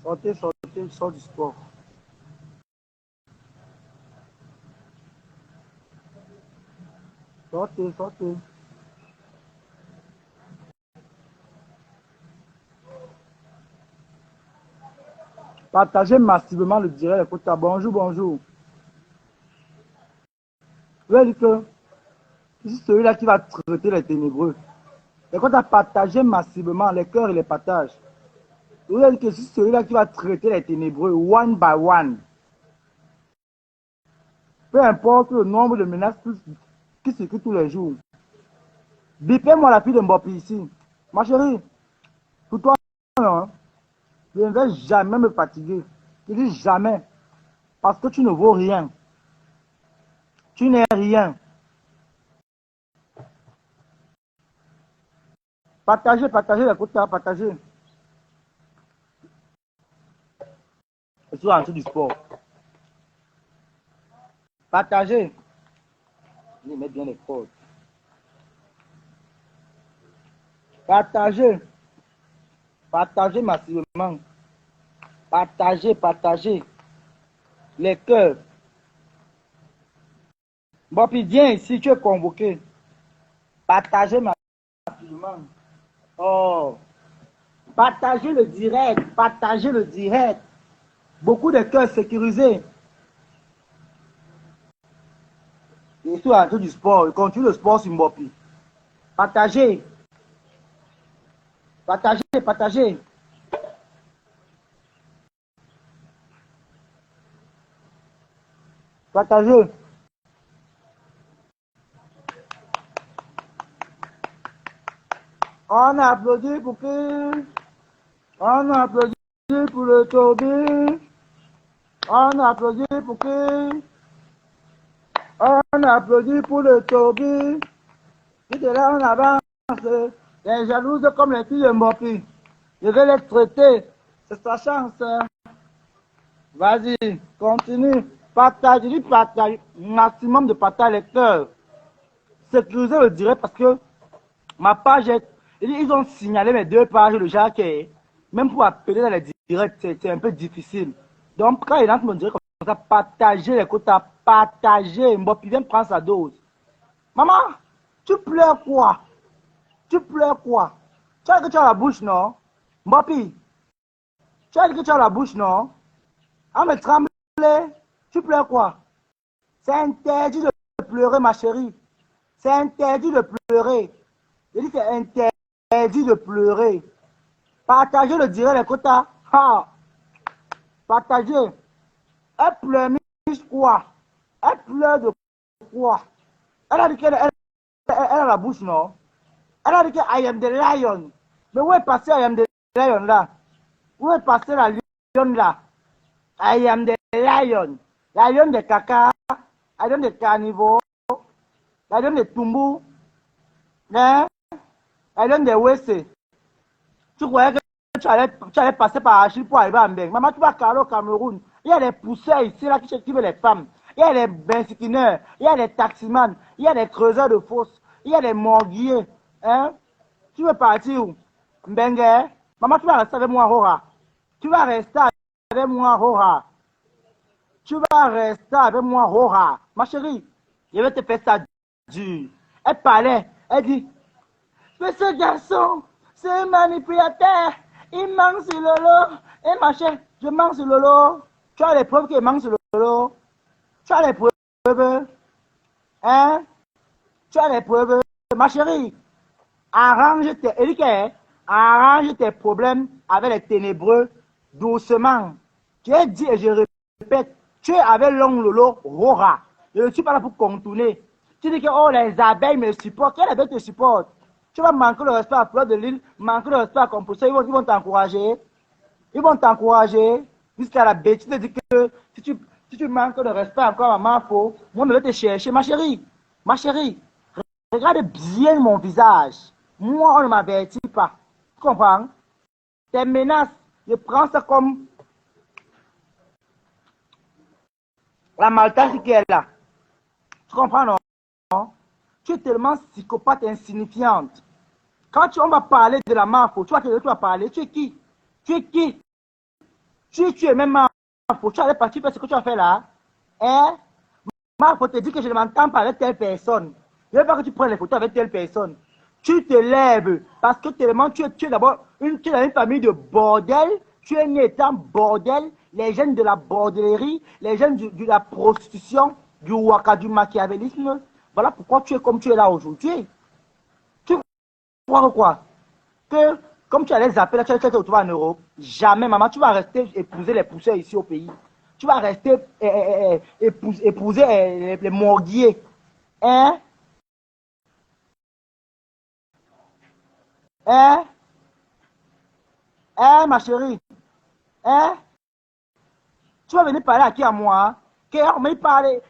Sortez, sortez, sort du sport. Sortez, sortez. Partagez massivement le direct, les quotas. Bonjour, bonjour. Je vais dire que c'est celui-là qui va traiter les ténébreux. Et quand tu as partagé massivement les cœurs et les partages, je vais dire que c'est celui-là qui va traiter les ténébreux one by one. Peu importe le nombre de menaces qui s'écrivent tous les jours. Bipez-moi la fille de Mbopi ici. Ma chérie, pour toi, non, je ne vais jamais me fatiguer. Je dis jamais. Parce que tu ne vaux rien. Tu n'es rien. Partagez, partagez les quotas, partagez. Je suis rentré du sport. Partagez. Je mets bien les codes. Partagez. Partagez massivement. Partagez, partagez. Les cœurs. Bon, puis viens ici, tu es convoqué. Partagez massivement. Oh. Partagez le direct. Partagez le direct. Beaucoup de cœurs sécurisés. Je suis rentré du sport. Je continue le sport sur Mbopi. Partagez. Partagez, partagez. Partagez. On applaudit pour qui? On applaudit pour le Toby. On applaudit pour qui? On applaudit pour le Toby. Qui est là en avance. Les jalouses comme les filles de Mbopi. Je vais les traiter. C'est sa chance. Vas-y, continue. Partage, dis partage. Maximum de partage les cœurs. Sécuriser le direct parce que ma page est. Ils ont signalé mes deux pages de Jacques. Même pour appeler dans les directs, c'est un peu difficile. Donc, quand il entre mon direct comme ça, partagez les quotas, partagez. Mbopi vient prendre sa dose. Maman, tu pleures quoi? Tu pleures quoi? Tu as dit que tu as la bouche, non? Mbopi, tu as dit que tu as la bouche, non? Ah, mais trembler, tu pleures quoi? C'est interdit de pleurer, ma chérie. C'est interdit de pleurer. Je dis c'est interdit de pleurer. Partagez le direct les quotas. Ah, partagez. Elle pleure, quoi? Elle pleure de quoi? Elle a dit qu'elle a la bouche, non? Elle a dit que I am the lion. Mais où est passé I am the lion là? Où est passé la lion là? I am the lion. La lion de caca. La lion de carnivore. La lion de tumbu. Hein? La lion de wese. Tu croyais que tu allais passer par Achille pour arriver à Mbeng. Maman, tu vas carrer au Cameroun. Il y a des pousseurs ici là qui veulent les femmes. Il y a des bensikineurs. Il y a des taximans. Il y a des creuseurs de fosses. Il y a des morguiers. Hein? Tu veux partir où? Mbengue? Maman, tu vas rester avec moi, Hora. Tu vas rester avec moi, Hora. Tu vas rester avec moi, Hora. Ma chérie, je vais te faire ça dur. Elle parlait. Elle dit, mais ce garçon, c'est un manipulateur. Il manque sur le lot. Et ma chérie, je manque sur le lot. Tu as les preuves qu'il manque sur le lot. Tu as les preuves. Hein? Tu as les preuves. Ma chérie, arrange tes problèmes avec les ténébreux doucement. Tu as dit et je répète, tu es avec l'ongle Lolo Rora. Je ne suis pas là pour contourner. Tu dis que oh, les abeilles me supportent. Quelles abeilles te supportent? Tu vas manquer le respect à Fleur de Lille, manquer le respect à Compoussin. Ils vont t'encourager. Ils vont t'encourager. Jusqu'à la bêtise de dire que si tu manques de respect encore à ma faute, moi je vais te chercher. Ma chérie, regarde bien mon visage. Moi, on ne m'avertit pas. Tu comprends? Tes menaces, je prends ça comme la maltâche qui est là. Tu comprends, non? Tu es tellement psychopathe et insignifiante. Quand on va parler de la mafia, tu vas parler. Tu es qui? Tu es qui? Tu es même Marfo, tu allais partir faire ce que tu as fait là. Hein? Marfo te dit que je ne m'entends pas avec telle personne. Je ne veux pas que tu prennes les photos avec telle personne. Tu te lèves parce que tellement tu es d'abord tu es dans une famille de bordel. Tu es né étant bordel. Les jeunes de la bordellerie, les jeunes de la prostitution, du waka, du machiavélisme. Voilà pourquoi tu es comme tu es là aujourd'hui. Tu crois quoi? Que comme tu allais zapper là, tu allais te retrouver en Europe. Jamais, maman, tu vas rester épouser les pousseurs ici au pays. Tu vas rester épouser les morguiers. Hein? Hein? Hein, ma chérie? Hein? Tu vas venir parler à qui à moi?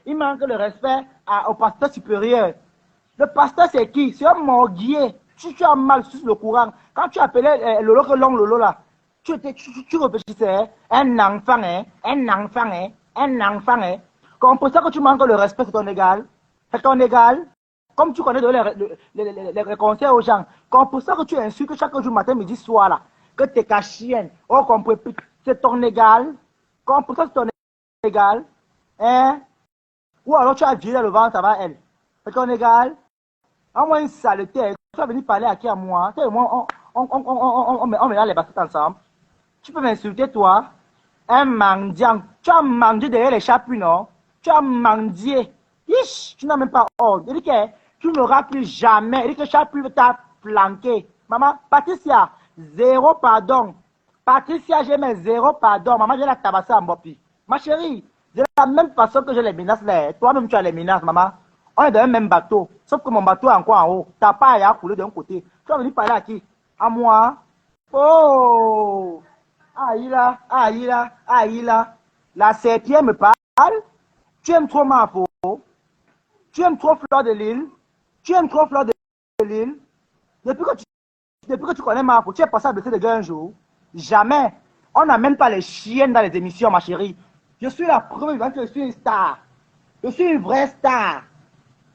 Il manque le respect au pasteur supérieur. Le pasteur, c'est qui? C'est un morguier. Tu as mal sur le courant. Quand tu appelais Lolo, que long Lolo là, tu réfléchissais, hein? Un enfant, hein? Un enfant, hein? Un enfant, hein? Comme pour ça que tu manques le respect, c'est ton égal. C'est ton égal. Comme tu connais les conseils aux gens. Comme pour ça que tu insultes chaque jour, matin, midi, soir là. Que t'es qu'à chienne. Oh, c'est ton égal. Comme pour ça, c'est ton égal. Hein? Ou alors tu as viré le ventre avant elle. C'est ton égal. Envoie une saleté. Tu vas venir parler à qui à moi? Moi, on met les baskets ensemble. Tu peux m'insulter, toi? Un mendiant. Tu as mangé derrière les chapuis, non? Tu as mendié. Ish, tu n'as même pas ordre. Il dit que tu n'auras plus jamais. Il dit que chapuis t'a flanqué. Maman, Patricia, zéro pardon. Patricia, j'ai mes zéro pardon. Maman, j'ai la tabassée en bopi. Ma chérie, de la même façon que j'ai les menaces là. Toi-même, tu as les menaces, maman. On est dans le même bateau. Sauf que mon bateau est encore en haut. Ta part est à couler d'un côté. Tu vas venir parler à qui? À moi. Oh! Aïe là, aïe là, aïe là. La serpillère me parle. Tu aimes trop ma peau. Tu aimes trop Fleur de Lille. Tu aimes trop Fleur de Lille. Depuis que tu connais ma peau, tu es passé à blesser des gars un jour. Jamais. On n'amène pas les chiennes dans les émissions, ma chérie. Je suis la preuve que je suis une star. Je suis une vraie star.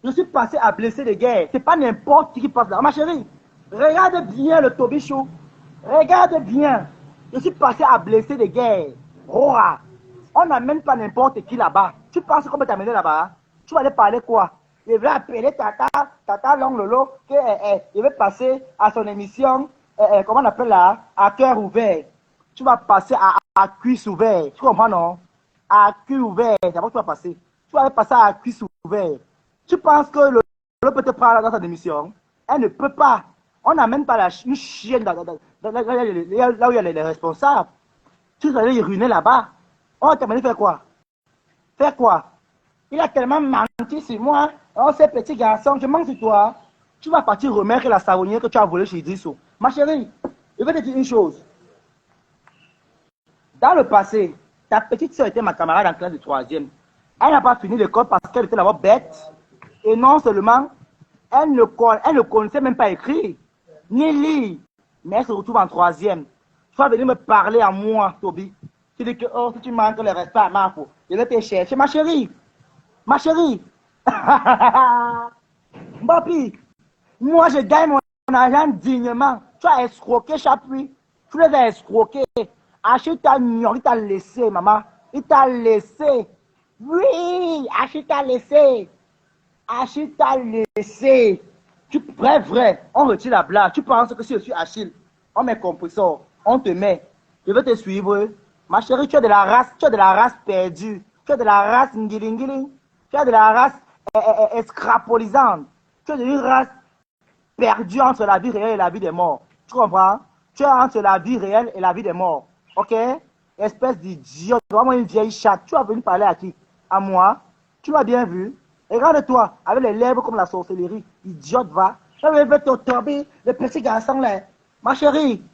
Je suis passé à blesser des gars. C'est pas n'importe qui passe là. Ma chérie, regarde bien le Toby Show. Regarde bien. Je suis passé à blesser des gars. Rora. On n'amène pas n'importe qui là-bas. Tu penses qu'on peut t'amener là-bas? Tu vas aller parler quoi? Il va appeler Tata Long Lolo, qu'il veut passer à son émission, comment on appelle là? À cœur ouvert. Tu vas passer à cuisse ouvert. Tu comprends, non? À cul ouvert. C'est pas que tu vas passer. Tu vas aller passer à cuisse ouvert. Tu penses que le peut te prendre dans sa démission? Elle ne peut pas. On n'amène pas une chienne là où il y a les responsables. Tu vas aller y ruiner là-bas. On va t'amener faire quoi? Faire quoi? Il a tellement menti sur moi. Oh, ces petits garçons, je mens sur toi. Tu vas partir remettre la savonnière que tu as volée chez Idrisso. Ma chérie, je vais te dire une chose. Dans le passé, ta petite soeur était ma camarade en classe de 3e. Elle n'a pas fini l'école parce qu'elle était d'abord bête. Et non seulement, elle ne connaissait même pas écrire, ni lire. Mais elle se retrouve en 3e. Tu vas venir me parler à moi, Toby. Tu dis que, oh, si tu manques le respect à Marfo, je vais te chercher. Ma chérie, ma chérie. Mbappé, moi je gagne mon argent dignement. Tu as escroqué Chapuis. Tu les as escroqués. Achille t'a ignoré, il t'a laissé, maman. Il t'a laissé. Oui, Achille t'a laissé. Achille t'a laissé. Vrai, on retire la blague. Tu penses que si je suis Achille, on met compresseur, on te met. Je vais te suivre. Ma chérie, tu es de la race perdue. Tu es de la race ngiling. Tu es de la race escrapolisante. Tu es une race perdue entre la vie réelle et la vie des morts. Tu comprends? Tu es entre la vie réelle et la vie des morts. Ok? Espèce d'idiote, vraiment une vieille chatte. Tu vas venir parler à qui? À moi? Tu m'as bien vu? Regarde-toi, avec les lèvres comme la sorcellerie. Idiote, va. Je vais te tomber, le petit garçon là. Ma chérie,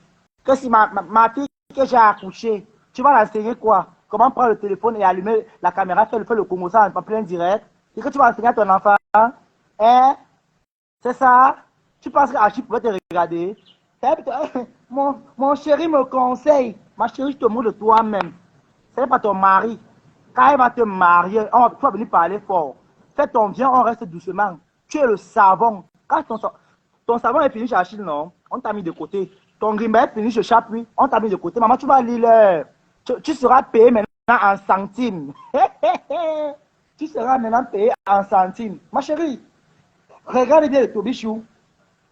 que si ma fille que j'ai accouchée, tu vas l'enseigner quoi? Comment prendre le téléphone et allumer la caméra, faire le commotion en plein direct? C'est que tu vas enseigner à ton enfant? Hein? C'est ça? Tu penses qu'Achille pourrait te regarder? Mon chéri me conseille. Ma chérie, je te montre de toi-même. Ce n'est pas ton mari. Quand il va te marier, tu vas venir parler fort. Fais ton bien, on reste doucement. Tu es le savon. Quand ton savon est fini chez Achille, non? On t'a mis de côté. Ton grimba est fini chez Chapuis, on t'a mis de côté. Maman, tu vas lire l'heure. Tu seras payé maintenant en centimes. Tu seras maintenant payé en centimes. Ma chérie, regarde bien le Tobichou.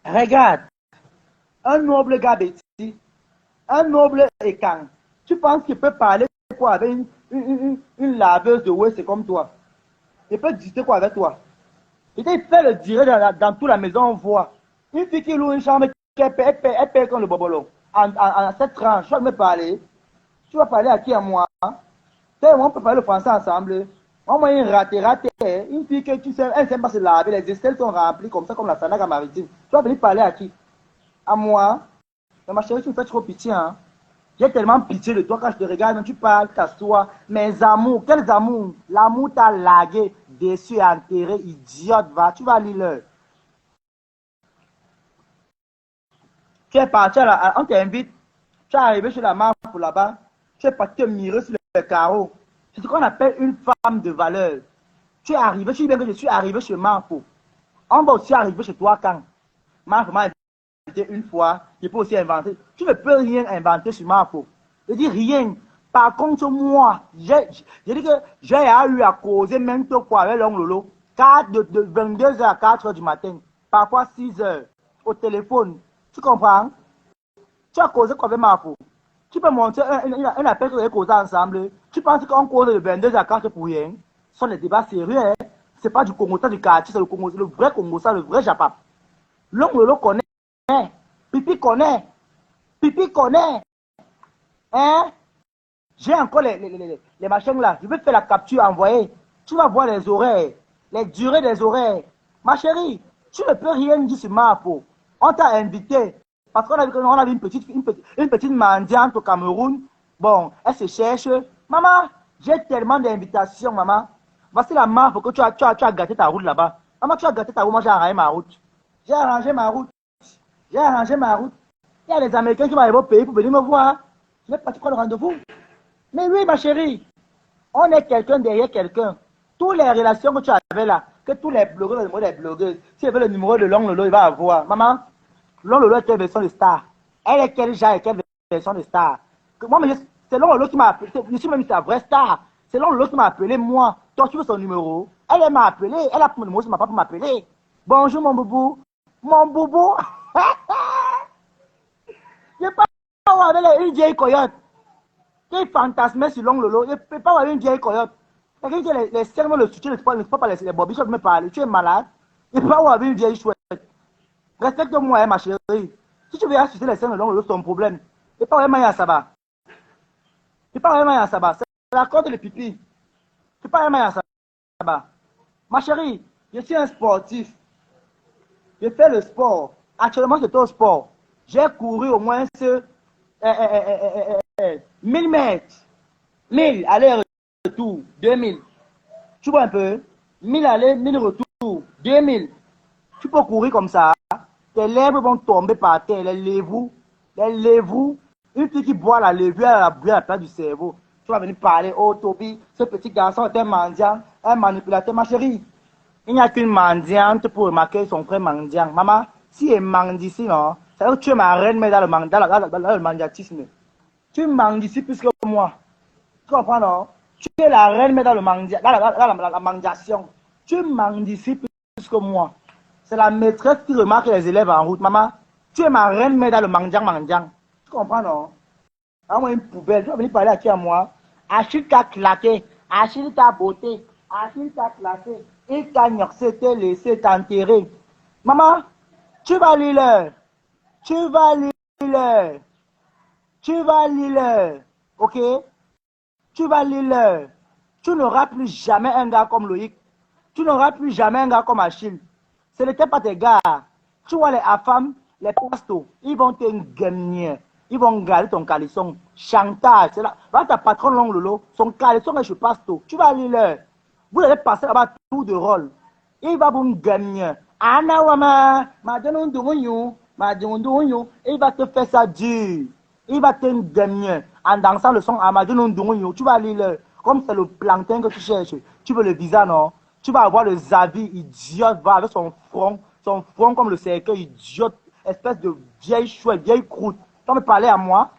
Regarde. Un noble gars bêtis, un noble écan. Tu penses qu'il peut parler quoi avec une laveuse de West comme toi? Il peut discuter quoi avec toi? Il fait le direct dans toute la maison, on voit. Une fille qui loue une chambre, elle paie comme le bobolo. En cette tranche, tu vas me parler. Tu vas parler à qui, à moi? On peut parler le français ensemble. Moi, une raté. Une fille que tu sais, elle ne sait pas se laver. Les aisselles sont remplies comme ça, comme la Sanaga maritime. Tu vas venir parler à qui? À moi? Mais ma chérie, tu me fais trop pitié, hein? J'ai tellement pitié de toi quand je te regarde, quand tu parles, t'assois. Mes amours, quels amours? L'amour t'a largué, déçu et enterré, idiote, va. Tu vas lire l'heure. Tu es parti, on t'invite. Tu es arrivé chez la marque pour là-bas. Tu es parti te mirer sur le carreau. C'est ce qu'on appelle une femme de valeur. Tu es arrivé, tu dis bien que je suis arrivé chez Marco. On va aussi arriver chez toi quand Marco m'a invité une fois, je peux aussi inventer. Tu ne peux rien inventer sur Marco. Je dis rien. Par contre, moi, j'ai dit que j'ai eu à causer même quoi avec l'oncle Lolo. De 22h à 4h du matin. Parfois 6h. Au téléphone. Tu comprends? Tu as causé quoi avec Marco? Tu peux montrer un appel que vous avez causé ensemble. Tu penses qu'on cause de 22 à 4 pour rien? Ce sont des débats sérieux. Hein? Ce n'est pas du Congo du quartier, c'est le vrai Congo, le vrai Japap. L'oncle Lolo connaît. Pipi connaît. Pipi connaît. Hein? J'ai encore les machins là. Je vais faire la capture, envoyer. Tu vas voir les oreilles. Les durées des oreilles. Ma chérie, tu ne peux rien dire sur Marco. On t'a invité. Parce qu'on a vu une petite mendiante au Cameroun. Bon, elle se cherche. Maman, j'ai tellement d'invitations, maman. Voici la marque que tu as gâté ta route là-bas. Maman, tu as gâté ta route, moi j'ai arrangé ma route. J'ai arrangé ma route. J'ai arrangé ma route. Il y a les Américains qui vont arriver au pays pour venir me voir. Je vais partir prendre rendez-vous. Mais oui, ma chérie, on est quelqu'un derrière quelqu'un. Toutes les relations que tu avais là, que tous les blogueurs, le numéro des blogueuses, si elle veut le numéro de l'oncle Lolo, il va avoir. Maman, l'oncle Lolo est quelle version de star? Elle est quel genre et quelle version de star? Moi, c'est l'oncle Lolo qui m'a appelé. Je suis même sa vraie star. C'est l'oncle Lolo qui m'a appelé, moi. Toi, tu veux son numéro? Elle m'a appelé. Elle a pris mon numéro, ça m'a pas pour m'appeler. Bonjour, mon boubou. Mon boubou. Je ne peux pas avoir avec une vieille coyote qui fantasmait sur l'ongle Lolo. Je ne peux pas avoir une vieille coyote. Quelqu'un qui les serments le soutien, ne pas pas les bobbies, je me parler. Tu es malade. Je ne peux pas avoir une vieille chouette. Respecte-moi, hein, ma chérie. Si tu veux assister les scènes de l'ongle Lolo, c'est ton problème. Je ne peux pas vraiment y à Saba. Je ne peux pas vraiment y à Saba. C'est la corde de pipi. Je ne peux pas vraiment y à Saba. Ma chérie, je suis un sportif. Je fais le sport. Actuellement, c'est au sport. J'ai couru au moins 1000 mètres. 1000 aller-retour. 2000. Tu vois un peu? 1000 aller, 1000 retour. 2000. Tu peux courir comme ça. Tes lèvres vont tomber par terre. Les lèvres. Une fille qui boit la levure, elle a bu à la place du cerveau. Tu vas venir parler. Oh, Toby, ce petit garçon est un mendiant, un manipulateur. Ma chérie, il n'y a qu'une mendiante pour remarquer son frère mendiant. Maman, si elle mendie ici, non, ça veut dire que tu es ma reine, mais dans le mendiatisme. Tu mendies plus que moi. Tu comprends, non? Tu es la reine, mais dans la mendiation. Tu mendies plus que moi. C'est la maîtresse qui remarque les élèves en route. Maman, tu es ma reine, mais dans le mendiant. Tu comprends, non? Envoie une poubelle. Tu vas venir parler à qui à moi? Achille t'a claqué. Achille t'a beauté. Achille t'a claqué. Il t'a gnoxé, t'a laissé t'enterrer. Maman, tu vas lire. Tu vas lire. Tu vas lire. Ok? Tu vas lire. Tu n'auras plus jamais un gars comme Loïc. Tu n'auras plus jamais un gars comme Achille. Ce n'était pas tes gars. Tu vois les femmes, les pastos, ils vont te gagner. Ils vont garder ton caleçon. Chantage. C'est là. Là, ta patron l'ongle Lolo, son caleçon est chez pasto. Tu vas lire. Vous allez passer là-bas tout de rôle. Il va vous gagner. Anna Wama, il va te faire ça dur. Il va te gagner en dansant le son Amadou. Tu vas lire. Comme c'est le plantain que tu cherches. Tu veux le visa, non? Tu vas avoir le Zavi idiote, va avec son front comme le cercueil idiote, espèce de vieille chouette, vieille croûte. Tu vas me parler à moi,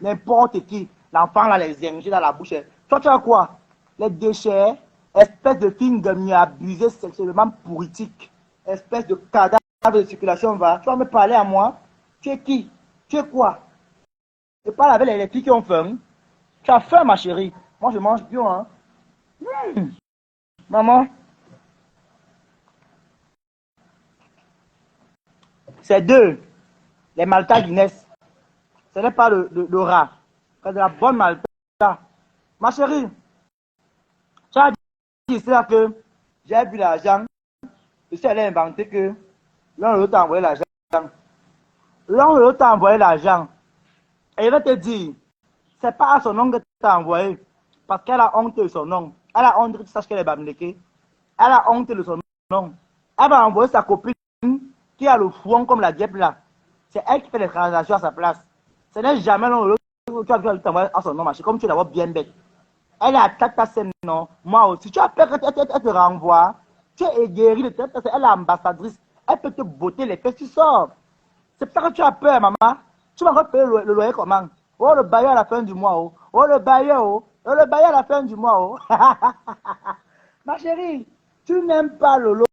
n'importe qui. L'enfant là, les injections dans la bouche. Toi, tu as quoi? Les déchets, espèce de fille de abusée sexuellement pourritique, espèce de cadavre de circulation, va. Tu vas me parler à moi? Tu es qui? Tu es quoi? Je parle avec les filles qui ont faim. Tu as faim, ma chérie. Moi, je mange bien, hein. Maman, c'est deux. Les Malta Guinness. Ce n'est pas le rat. C'est de la bonne Malta. Ma chérie, tu as dit ça que j'ai vu l'argent. Je suis allé inventer que l'un ou l'autre t'a envoyé l'argent. L'un ou l'autre t'a envoyé l'argent. Et il va te dire, c'est pas à son nom que tu as envoyé. Parce qu'elle a honte de son nom. Elle a honte que tu saches qu'elle est bamléquée. Elle a honte de son nom. Elle va envoyer sa copine qui a le fouon comme la dièpe là. C'est elle qui fait les transactions à sa place. Ce n'est jamais l'un ou l'autre que tu as t'envoyer à son nom, machin, comme tu es d'abord bien bête. Elle est à ta scène, non. Moi aussi. Tu as peur qu'elle te renvoie. Tu es guéri de tête. Elle est ambassadrice. Elle peut te botter les fesses, tu sors. C'est pour ça que tu as peur, maman. Tu vas payer le loyer comment? Oh, le bailleur à la fin du mois. Oh, oh le bailleur. Oh, le bailleur à la fin du mois. Oh. Ma chérie, tu n'aimes pas Lolo.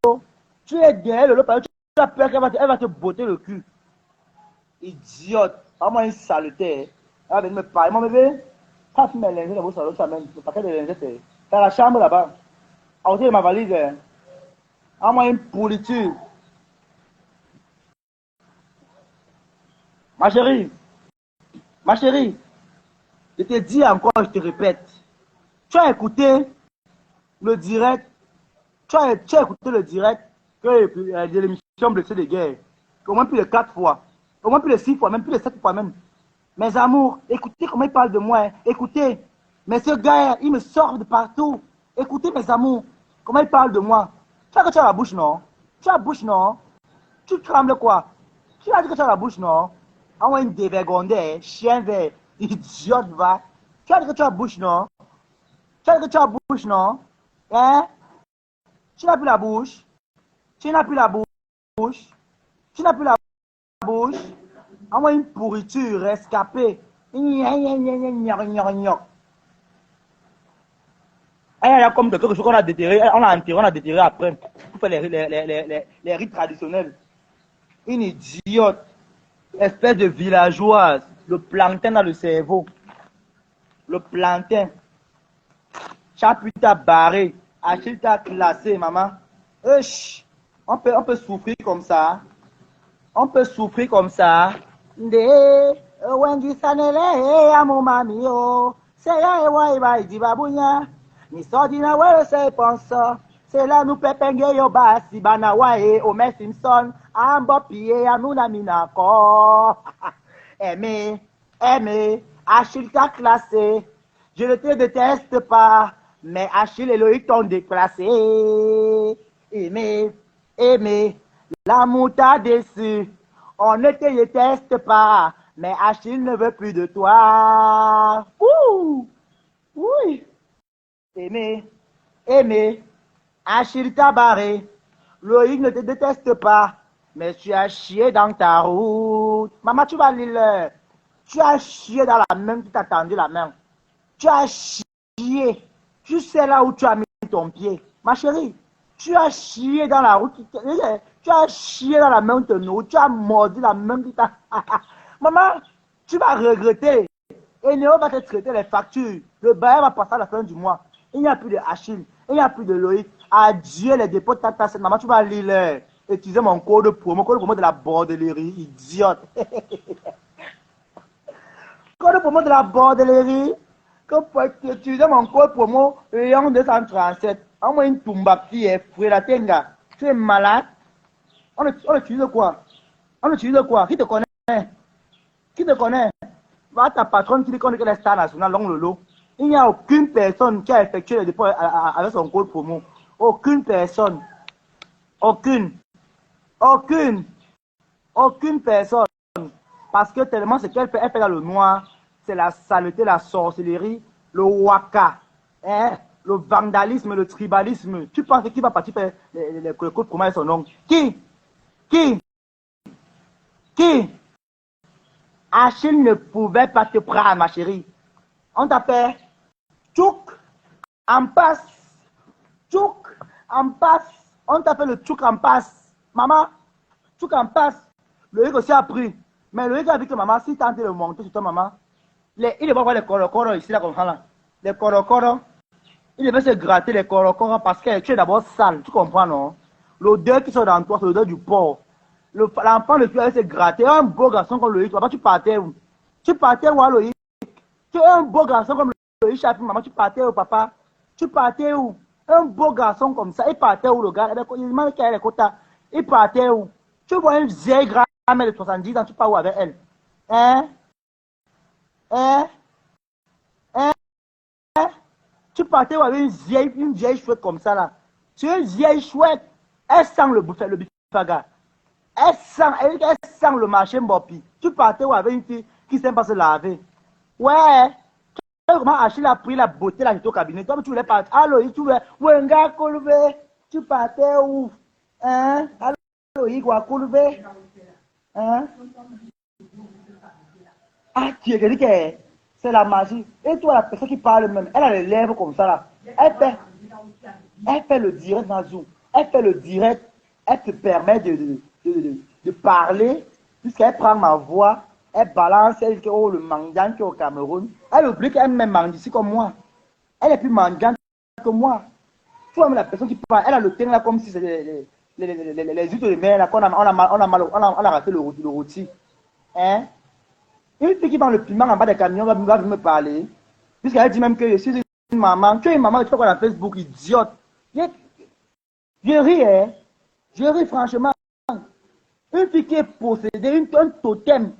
Tu es guéri, Lolo, parce que tu as peur qu'elle va te botter le cul. Idiote. Vraiment une saleté. Elle va venir me parler. Mon bébé, passe mes lingettes dans vos salons, tu amènes le paquet de lingettes. Dans la chambre là-bas. À côté de ma valise. Vraiment une pourriture. Ma chérie, je te dis encore, je te répète. Tu as écouté le direct, tu as écouté le direct de l'émission Blessé de guerre. Au moins plus de 4 fois, au moins plus de 6 fois, même plus de 7 fois même. Mes amours, écoutez comment il parle de moi. Hein. Écoutez, mais ce gars, il me sort de partout. Écoutez mes amours, comment il parle de moi. Tu as que tu as la bouche, non? Tu as la bouche, non? Tu trembles quoi? Tu as dit que tu as la bouche, non? Envoie une dévergondée, chien vert, idiote, va. Tu as dit que tu as la bouche, non? Tu as dit que tu as la bouche, non? Hein? Tu n'as plus la bouche. Tu n'as plus la bouche. Tu n'as plus la bouche. Envoie une pourriture rescapée. Elle a comme quelque chose qu'on a déterré, on a enterré, on a déterré après. Pour faire les rites traditionnels. Une idiote. Espèce de villageoise. Le plantain dans le cerveau. Le plantain. Chapuis t'a barré. Achille t'a classé, maman. On peut souffrir comme ça. On peut souffrir comme ça. Wendy Sanele, amo mami, oh. C'est là, et va, il dit babounya. Ni sordina, ouais, c'est pensa. C'est là, nous pépenge, yo, ba, si banawae, Homer Simpson, ambo pied, amuna minako. Aimé, Achille t'a classé. Je ne te déteste pas, mais Achille et Loïc t'ont déclassé. Aimé, l'amour t'a déçu. On ne te déteste pas, mais Achille ne veut plus de toi. Ouh, oui. Aimé, Achille t'a barré. Loïc ne te déteste pas, mais tu as chié dans ta route. Maman, tu vas lire. Tu as chié dans la main qui t'a tendu la main. Tu as chié. Tu sais là où tu as mis ton pied. Ma chérie, tu as chié dans la route. Tu as chié dans la main de nous. Tu as mordu la main qui t'a... Maman, tu vas regretter. Et Néo va te traiter les factures. Le bail va passer à la fin du mois. Il n'y a plus de Achille. Il n'y a plus de Loïc. Adieu les dépôts de ta tasse. Maman, tu vas lire. Utiliser mon code promo de la bordellerie. Idiote. Code promo de la bordellerie. Que pour utiliser mon code promo Léon 237. Envoie une tumba qui est frère la tenga. Tu es malade. On utilise quoi? On utilise quoi? Qui te connaît? Qui te connaît? Va ta patronne qui dit qu'on est la star nationale, long Lolo. Il n'y a aucune personne qui a effectué les dépôts avec son code promo. Aucune personne. Aucune personne. Parce que tellement ce qu'elle fait, elle fait dans le noir, c'est la saleté, la sorcellerie, le waka, hein, le vandalisme, le tribalisme. Tu penses qui va partir faire le code promo avec son nom? Qui? Achille ne pouvait pas te prendre, ma chérie. On t'appelle Tchouk en passe. Tchouk en passe. On t'appelle le Tchouk en passe. Maman, Tchouk en passe. Loïc aussi a pris. Mais Loïc a dit que maman, si tu as de le monter sur toi, maman, il devait voir les corocoros ici, là, comme ça, là. Les corocoros, il devait se gratter les corocoros parce que tu es d'abord sale, tu comprends, non? L'odeur qui sort dans toi, c'est l'odeur du porc. L'enfant de tu allait se gratter. Un beau garçon comme Loïc, maman, tu partais où? Tu partais où, Loïc? Tu es un beau garçon comme Loïc, maman, tu partais où, papa? Tu partais où? Un beau garçon comme ça, il partait où, le gars? Il demande quel est le quota. Il partait où? Tu vois une vieille grand-mère de 70 ans, tu pars où avec elle? Hein? Hein? Hein? Tu partais où avec une vieille chouette comme ça, là? Tu es une vieille chouette. Elle sent le bifaga. Elle sent le marché Mbopi. Tu partais où avec une fille qui ne sait pas se laver? Ouais. Comment Achille a pris la beauté là, j'étais au cabinet. Toi, tu voulais partir. Allô, tu voulais. Wenga Kolbe. Tu partais où? Hein? Allô, Igwa Kolbe. Hein? Ah, tu es quelqu'un. C'est la magie. Et toi, la personne qui parle même, elle a les lèvres comme ça là. Elle fait le direct dans Zoom. Elle fait le direct. Elle te permet de parler. Puisqu'elle prend ma voix. Elle balance, elle dit oh, le mendiant qui est au Cameroun. Elle oublie qu'elle-même mange ici comme moi. Elle est plus mendiante que moi. Tu vois, la personne qui parle, elle a le teint là comme si c'était les huîtres de mer là, qu'on a raté le rôti. Hein? Une fille qui vend le piment en bas des camions va venir me parler. Puisqu'elle dit même que je suis une maman. Tu es une maman, tu fais quoi dans Facebook, idiote. Je ris, hein. Je ris franchement. Une fille qui est possédée, un totem.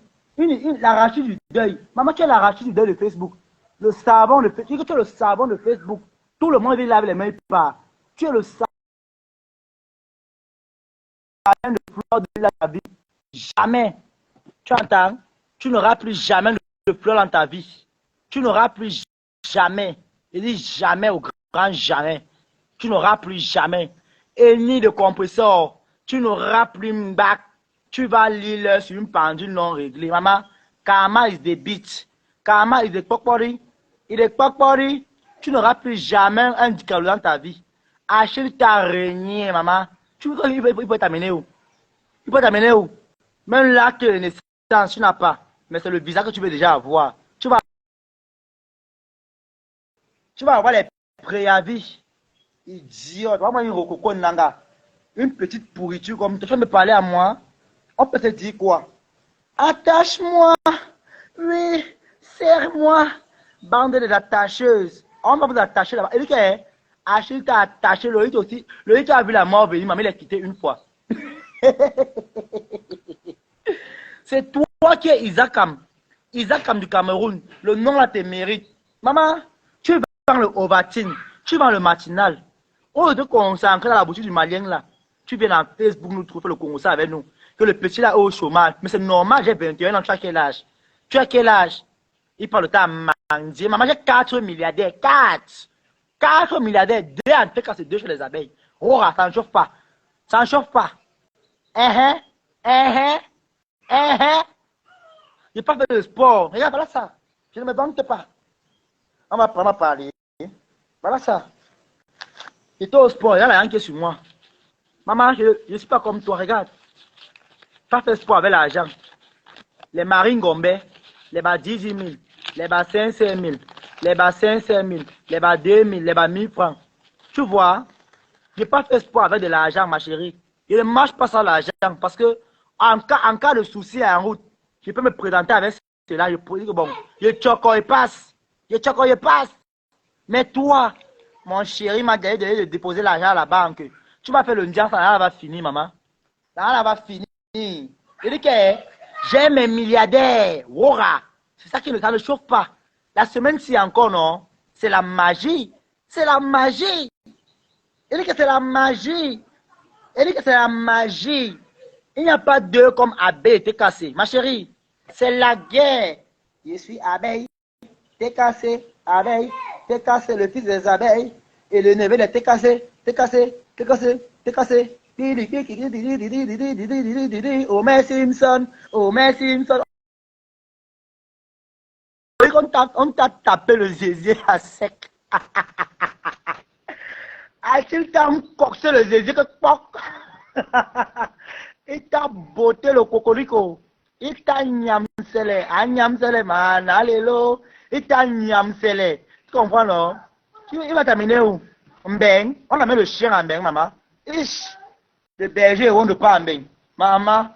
L'arraché du deuil. Maman, tu es l'arraché du deuil de Facebook. Le savon de Facebook. Tu es le savon de Facebook. Tout le monde vient laver les mains par. Tu es le savon de fleurs de la vie. Jamais. Tu entends? Tu n'auras plus jamais de fleurs dans ta vie. Tu n'auras plus jamais. Je dis jamais au grand jamais. Tu n'auras plus jamais. Et ni de compresseur. Tu n'auras plus une bac. Tu vas lire sur une pendule non réglée. Maman, karma is the beat. Karma is the pokpori. Il est pokpori. Tu n'auras plus jamais un dicalou dans ta vie. Achille t'a régné, maman. Il peut t'amener où? Il peut t'amener où? Même l'acte de naissance, tu n'as pas. Mais c'est le visa que tu veux déjà avoir. Tu vas avoir les préavis. Idiote. Vraiment une rococo nanga. Une petite pourriture comme tu vas me parler à moi. On peut te dire quoi? Attache-moi. Oui. Serre-moi. Bande de attacheuses. On va vous attacher là-bas. Et lui, Achille t'a attaché. Loïc aussi. Loïc a vu la mort venir. Maman l'a quitté une fois. C'est toi qui es Isakam. Isakam du Cameroun. Le nom là te mérite. Maman, tu vends le Ovatine. Tu vends le matinal. Au lieu de concentrer dans la boutique du Malien là. Tu viens dans Facebook nous trouver le Congo ça avec nous. Que le petit là est au chômage. Mais c'est normal, j'ai 21 ans. Tu as quel âge? Tu as quel âge? Il parle de ta mendier. Maman, j'ai 4 milliardaires. 4 milliardaires. 2 en tout cas, c'est 2 chez les abeilles. Oh, ça ne chauffe pas. Ça ne chauffe pas. Je pas fait de sport. Regarde, voilà ça. Je ne me vante pas. On va prendre à parler. Voilà ça. J'étais au sport. Il y a la qui est sur moi. Maman, je ne suis pas comme toi. Regarde. Pas fait sport avec l'argent. Les marines gombés, les bas 10 000, les bas 5 000, les bas 5 000, les bas 2 000, les bas 1000 francs. Tu vois, je n'ai pas fait sport avec de l'argent, ma chérie. Je ne marche pas sans l'argent parce que en cas de souci en route, je peux me présenter avec cela. Je peux dire que bon, je choco et passe. Je choco et passe. Mais toi, mon chéri m'a dit de déposer l'argent à la banque. Tu vas faire le ndian, ça va finir, maman. Ça va finir. Je dis que j'ai mes milliardaires. Wora. C'est ça qui ne chauffe pas. La semaine-ci encore, non? C'est la magie. C'est la magie. Je dis que c'est la magie. Je dis que c'est la magie. Il n'y a pas deux comme abeille, t'es cassé. Ma chérie, c'est la guerre. Je suis abeille, t'es cassé, abeille, t'es cassé, le fils des abeilles. Et le neveu de t'es cassé, t'es cassé, t'es cassé, t'es cassé. Homer Simpson, Homer Simpson. on t'a tapé le zézé à sec. A-t-il t'a coxé le zézé que poc. Il t'a botté le cocorico. Il t'a nyamsele. A nyamsele man. Allélo. Il t'a nyamsele. Tu comprends non? Il va t'amener où? Mbeng. On amène le chien en Mbeng, maman. Ish. Les bergers vont ne pas en Mbeng. Maman.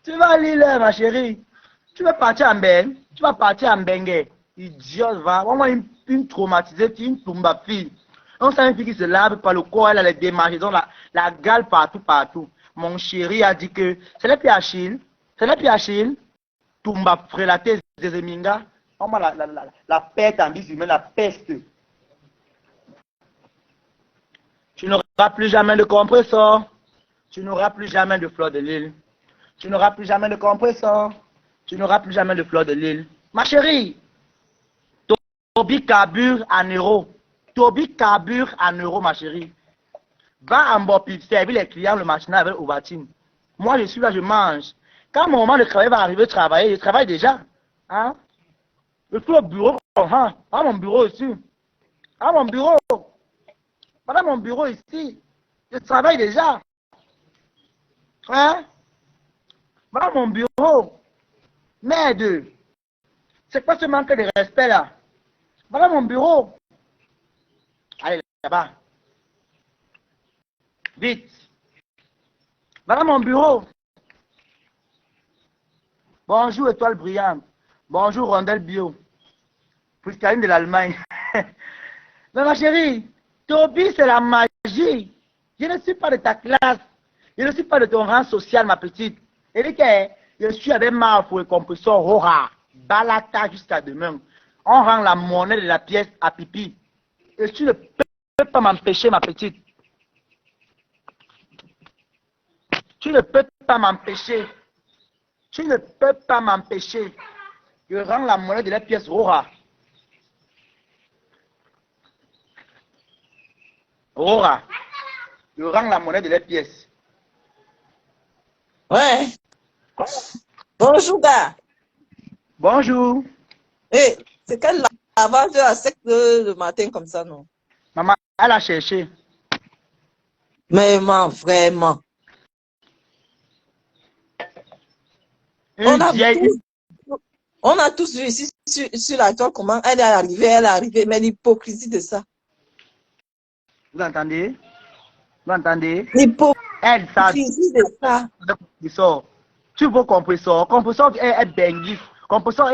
Tu vas aller là, ma chérie. Tu vas partir en Mbeng. Tu vas partir en Mbeng. Idiot, va. On va une traumatisée, une tomba fille. On sent une fille qui se lave par le corps, elle a les démarraisons, la gale partout, partout. Mon chéri a dit que c'est les pieds Achille. C'est les pieds Achille. Tomba frélaté, Zézeminga. On va la peste en bis humain, la peste. Tu n'auras plus jamais de compresseur. Tu n'auras plus jamais de fleur de lille. Tu n'auras plus jamais de compresseur. Tu n'auras plus jamais de fleur de lille. Ma chérie, Toby carbure en euros. Toby carbure en euros, ma chérie. Va en bas, puis servir les clients le matin avec Ovatine. Moi, je suis là, je mange. Quand mon moment de travail va arriver, je travaille déjà. Hein? Je suis au bureau. Hein? À mon bureau ici. À mon bureau. Voilà mon bureau ici. Je travaille déjà. Hein? Voilà mon bureau. Merde. C'est quoi ce manque de respect là? Voilà mon bureau. Allez, là-bas. Vite. Voilà mon bureau. Bonjour, étoile brillante. Bonjour, rondelle bio. Priscaline de l'Allemagne. Mais ma chérie, Toby, c'est la magie. Je ne suis pas de ta classe. Je ne suis pas de ton rang social, ma petite. Et dit que je suis avec ma pour le compresseur Rora. Balata jusqu'à demain. On rend la monnaie de la pièce à pipi. Et tu ne peux pas m'empêcher, ma petite. Tu ne peux pas m'empêcher. Tu ne peux pas m'empêcher. Je rends la monnaie de la pièce Rora. Rora. Je rends la monnaie de la pièce. Ouais. Bonjour, gars. Bonjour. Eh, c'est quel lavage à sec le matin comme ça, non? Maman, elle a cherché. Mais vraiment. On a tous vu ici sur la toile comment elle est arrivée, mais l'hypocrisie de ça. Vous entendez? Vous entendez? L'hypocrisie de ça. Tu veux compresseur. Compresseur est bengif. Compresseur est